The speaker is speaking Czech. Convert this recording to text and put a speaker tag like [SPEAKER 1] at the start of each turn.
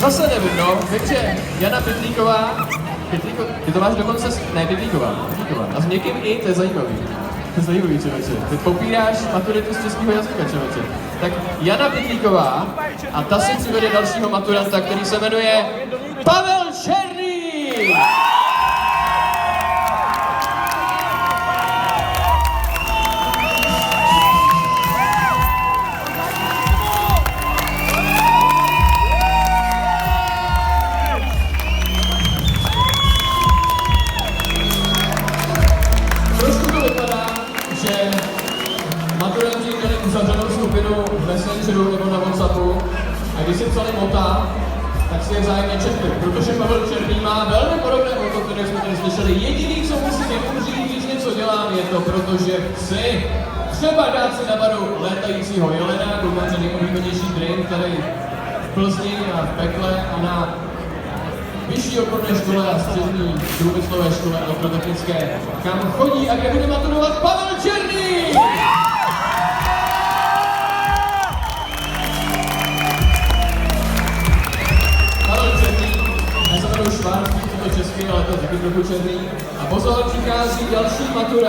[SPEAKER 1] Zase nevím, no. Vím, že Jana Pytlíková, ty to máš dokonce, ne, Pytlíková. A s někým i, to je zajímavý. To je zajímavý, člověče. Ty popíráš maturitu z českého jazyka, člověče. Tak Jana Pytlíková a ta si přivede dalšího maturanta, který se jmenuje Pavel Černý! Maturanti měli uzavřenou skupinu v Messengeru nebo na WhatsAppu a když si psali mota, tak si je vzájemně četli, protože Pavel Černý má velmi podobné moto, které jsme tady slyšeli. Jediný, co musím někomu říct, když něco dělám, je to, protože chci třeba dát si na baru létajícího jelena, dokonce nejoblíbenější drink tady v Plzni a v Pekle a na vyšší odborné škole a střední průmyslové škole elektrotechnické, kam chodí a kde bude maturovat Pavel Černý! Pavel Černý, já se jmenuji Švárský, to český, ale to je taky trochu černý. A pozor, přichází další matura.